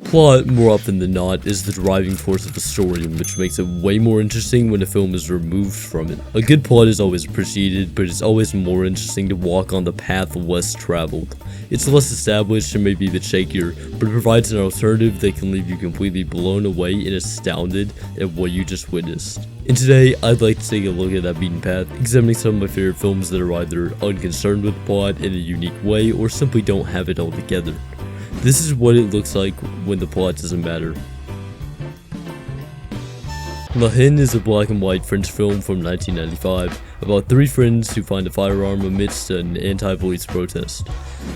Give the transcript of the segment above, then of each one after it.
Plot, more often than not, is the driving force of a story, which makes it way more interesting when a film is removed from it. A good plot is always appreciated, but it's always more interesting to walk on the path less traveled. It's less established and maybe a bit shakier, but it provides an alternative that can leave you completely blown away and astounded at what you just witnessed. And today, I'd like to take a look at that beaten path, examining some of my favorite films that are either unconcerned with plot in a unique way or simply don't have it all together. This is what it looks like when the plot doesn't matter. Haine is a black and white French film from 1995 about three friends who find a firearm amidst an anti-police protest.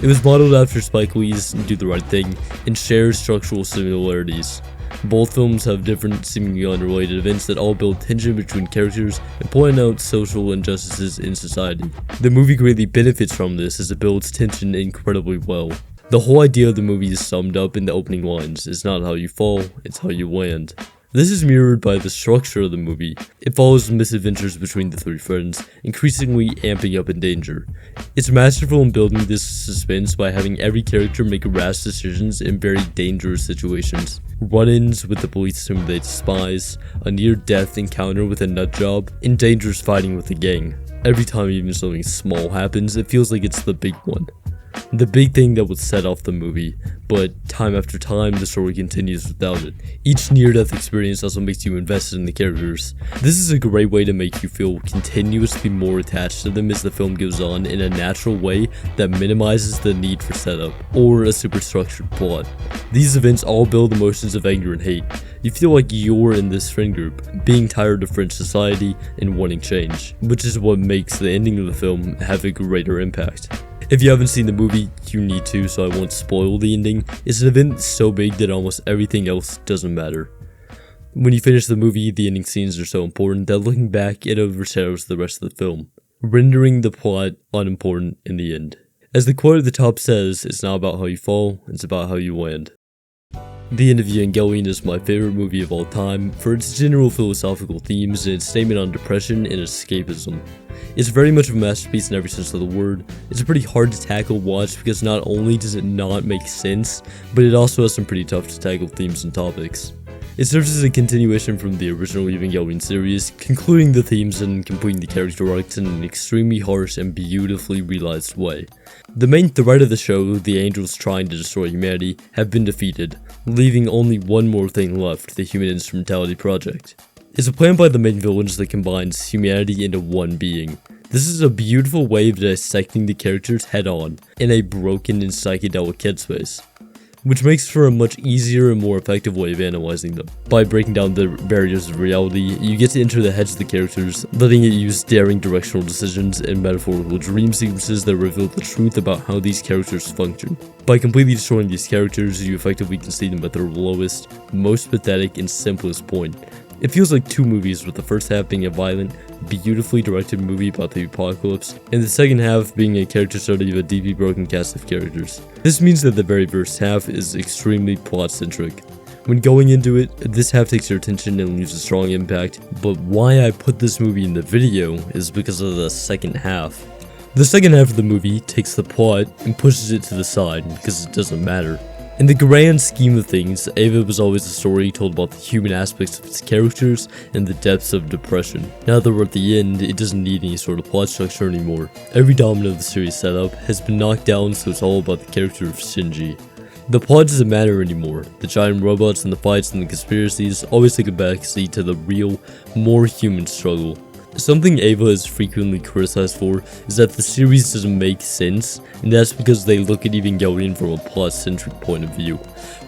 It was modeled after Spike Lee's Do the Right Thing and shares structural similarities. Both films have different, seemingly unrelated events that all build tension between characters and point out social injustices in society. The movie greatly benefits from this as it builds tension incredibly well. The whole idea of the movie is summed up in the opening lines: it's not how you fall, it's how you land. This is mirrored by the structure of the movie. It follows the misadventures between the three friends, increasingly amping up in danger. It's masterful in building this suspense by having every character make rash decisions in very dangerous situations. Run-ins with the police whom they despise, a near-death encounter with a nutjob, and dangerous fighting with the gang. Every time even something small happens, it feels like it's the big one. The big thing that would set off the movie, but time after time the story continues without it. Each near-death experience also makes you invested in the characters. This is a great way to make you feel continuously more attached to them as the film goes on in a natural way that minimizes the need for setup, or a super structured plot. These events all build emotions of anger and hate. You feel like you're in this friend group, being tired of French society and wanting change, which is what makes the ending of the film have a greater impact. If you haven't seen the movie, you need to, so I won't spoil the ending. It's an event so big that almost everything else doesn't matter. When you finish the movie, the ending scenes are so important that looking back, it overshadows the rest of the film, rendering the plot unimportant in the end. As the quote at the top says, it's not about how you fall, it's about how you land. The End of Evangelion is my favorite movie of all time for its general philosophical themes and its statement on depression and escapism. It's very much of a masterpiece in every sense of the word. It's a pretty hard to tackle watch because not only does it not make sense, but it also has some pretty tough to tackle themes and topics. It serves as a continuation from the original Evangelion series, concluding the themes and completing the character arcs in an extremely harsh and beautifully realized way. The main threat of the show, the angels trying to destroy humanity, have been defeated, leaving only one more thing left: the Human Instrumentality Project. It's a plan by the main villains that combines humanity into one being. This is a beautiful way of dissecting the characters head-on, in a broken and psychedelic headspace, which makes for a much easier and more effective way of analyzing them. By breaking down the barriers of reality, you get to enter the heads of the characters, letting it use daring directional decisions and metaphorical dream sequences that reveal the truth about how these characters function. By completely destroying these characters, you effectively can see them at their lowest, most pathetic, and simplest point. It feels like two movies, with the first half being a violent, beautifully directed movie about the apocalypse, and the second half being a character study of a deeply broken cast of characters. This means that the very first half is extremely plot-centric. When going into it, this half takes your attention and leaves a strong impact, but why I put this movie in the video is because of the second half. The second half of the movie takes the plot and pushes it to the side because it doesn't matter. In the grand scheme of things, Eva was always a story told about the human aspects of its characters and the depths of depression. Now that we're at the end, it doesn't need any sort of plot structure anymore. Every domino of the series setup has been knocked down, so it's all about the character of Shinji. The plot doesn't matter anymore. The giant robots and the fights and the conspiracies always take a backseat to the real, more human struggle. Something Ava is frequently criticized for is that the series doesn't make sense, and that's because they look at Evangelion from a plot-centric point of view.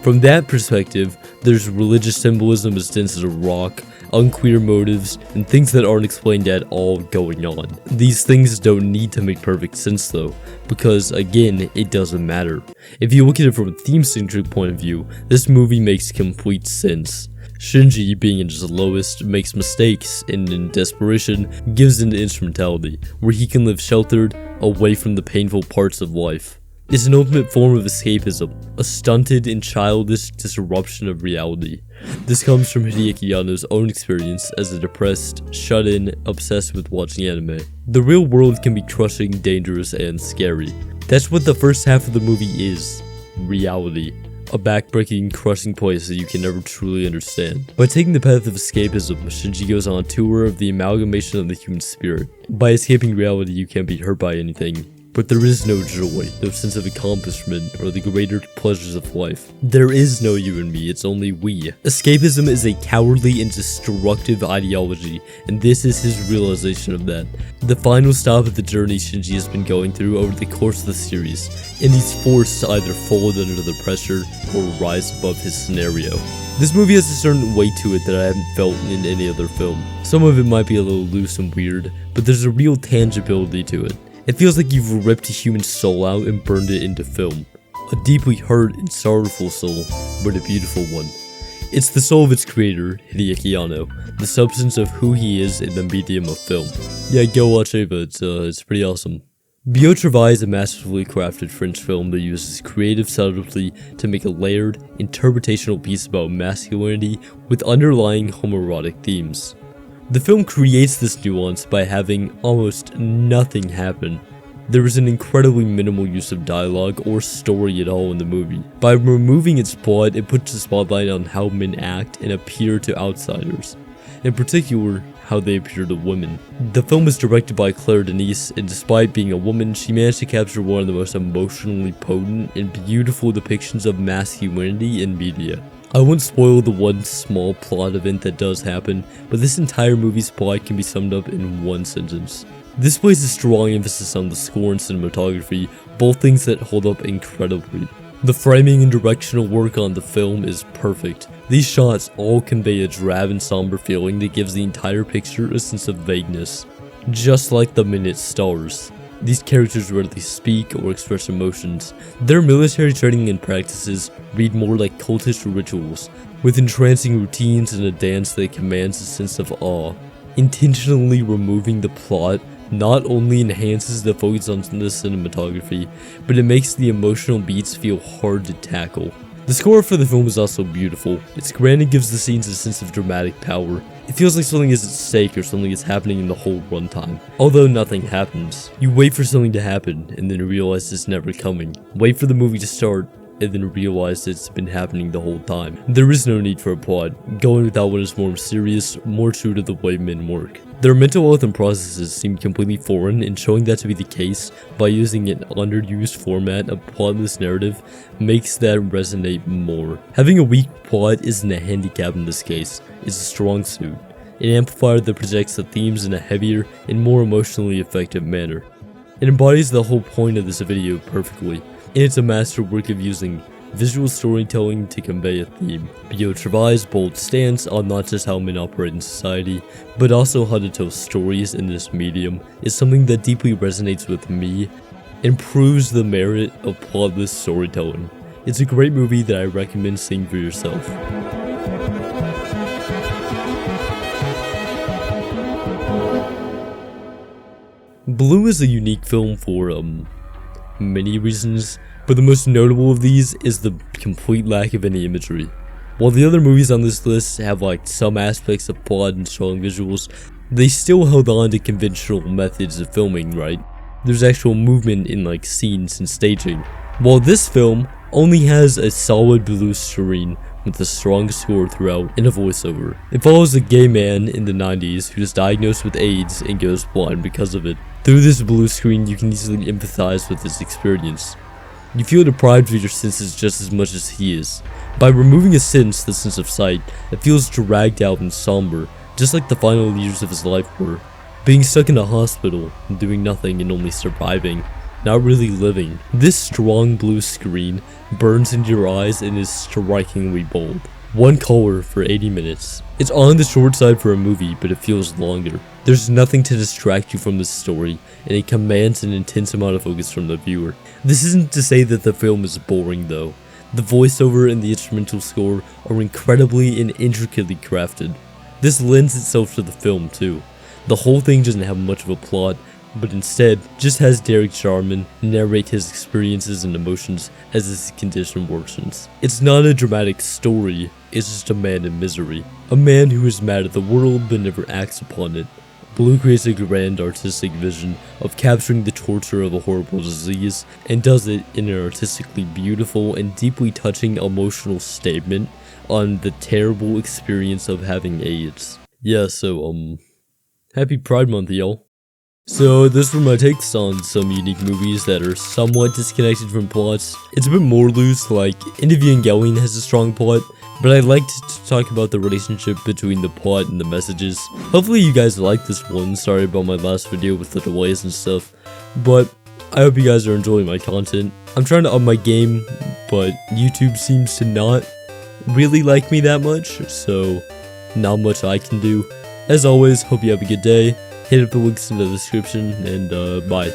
From that perspective, there's religious symbolism as dense as a rock, unclear motives, and things that aren't explained at all going on. These things don't need to make perfect sense though, because again, it doesn't matter. If you look at it from a theme-centric point of view, this movie makes complete sense. Shinji, being at his lowest, makes mistakes, and in desperation, gives into instrumentality, where he can live sheltered, away from the painful parts of life. It's an ultimate form of escapism, a stunted and childish disruption of reality. This comes from Hideaki Anno's own experience as a depressed, shut-in, obsessed with watching anime. The real world can be crushing, dangerous, and scary. That's what the first half of the movie is. Reality. a backbreaking, crushing place that you can never truly understand. By taking the path of escapism, Shinji goes on a tour of the amalgamation of the human spirit. By escaping reality, you can't be hurt by anything. But there is no joy, no sense of accomplishment, or the greater pleasures of life. There is no you and me, it's only we. Escapism is a cowardly and destructive ideology, and this is his realization of that. The final stop of the journey Shinji has been going through over the course of the series, and he's forced to either fold under the pressure or rise above his scenario. This movie has a certain weight to it that I haven't felt in any other film. Some of it might be a little loose and weird, but there's a real tangibility to it. It feels like you've ripped a human soul out and burned it into film. A deeply hurt and sorrowful soul, but a beautiful one. It's the soul of its creator, Hideaki Anno, the substance of who he is in the medium of film. Yeah, go watch it, but it's pretty awesome. Beau Travail is a masterfully crafted French film that uses creative subtlety to make a layered, interpretational piece about masculinity with underlying homoerotic themes. The film creates this nuance by having almost nothing happen. There is an incredibly minimal use of dialogue or story at all in the movie. By removing its plot, it puts the spotlight on how men act and appear to outsiders. In particular, how they appear to women. The film is directed by Claire Denis, and despite being a woman, she managed to capture one of the most emotionally potent and beautiful depictions of masculinity in media. I won't spoil the one small plot event that does happen, but this entire movie's plot can be summed up in one sentence. This places a strong emphasis on the score and cinematography, both things that hold up incredibly. The framing and directional work on the film is perfect. These shots all convey a drab and somber feeling that gives the entire picture a sense of vagueness. Just like the men it stars. These characters rarely speak or express emotions. Their military training and practices read more like cultish rituals, with entrancing routines and a dance that commands a sense of awe. Intentionally removing the plot not only enhances the focus on the cinematography, but it makes the emotional beats feel hard to tackle. The score for the film is also beautiful. Its grand and gives the scenes a sense of dramatic power. It feels like something is at stake or something is happening in the whole runtime. Although nothing happens. You wait for something to happen and then realize it's never coming. Wait for the movie to start and then realize it's been happening the whole time. There is no need for a plot. Going without one is more serious, more true to the way men work. Their mental health and processes seem completely foreign, and showing that to be the case by using an underused format of plotless narrative makes that resonate more. Having a weak plot isn't a handicap in this case, it's a strong suit. An amplifier that projects the themes in a heavier and more emotionally effective manner. It embodies the whole point of this video perfectly, and it's a masterwork of using visual storytelling to convey a theme. Beau Travail's bold stance on not just how men operate in society, but also how to tell stories in this medium is something that deeply resonates with me and proves the merit of plotless storytelling. It's a great movie that I recommend seeing for yourself. Blue is a unique film for many reasons, but the most notable of these is the complete lack of any imagery. While the other movies on this list have like some aspects of plot and strong visuals, they still held on to conventional methods of filming, right? There's actual movement in like scenes and staging. While this film only has a solid blue screen with a strong score throughout and a voiceover. It follows a gay man in the 90s who is diagnosed with AIDS and goes blind because of it. Through this blue screen, you can easily empathize with his experience. You feel deprived of your senses just as much as he is. By removing a sense, the sense of sight, it feels dragged out and somber, just like the final years of his life were. Being stuck in a hospital, doing nothing and only surviving, not really living. This strong blue screen burns into your eyes and is strikingly bold. One color for 80 minutes. It's on the short side for a movie, but it feels longer. There's nothing to distract you from this story, and it commands an intense amount of focus from the viewer. This isn't to say that the film is boring though. The voiceover and the instrumental score are incredibly and intricately crafted. This lends itself to the film too. The whole thing doesn't have much of a plot, but instead just has Derek Jarman narrate his experiences and emotions as his condition worsens. It's not a dramatic story, it's just a man in misery. A man who is mad at the world but never acts upon it. Blue creates a grand artistic vision of capturing the torture of a horrible disease, and does it in an artistically beautiful and deeply touching emotional statement on the terrible experience of having AIDS. Yeah, so, happy Pride Month, y'all. So, those were my takes on some unique movies that are somewhat disconnected from plots. It's a bit more loose, like End of Evangelion has a strong plot, but I liked to talk about the relationship between the plot and the messages. Hopefully you guys liked this one, sorry about my last video with the delays and stuff, but I hope you guys are enjoying my content. I'm trying to up my game, but YouTube seems to not really like me that much, so not much I can do. As always, hope you have a good day. Hit up the links in the description, and bye.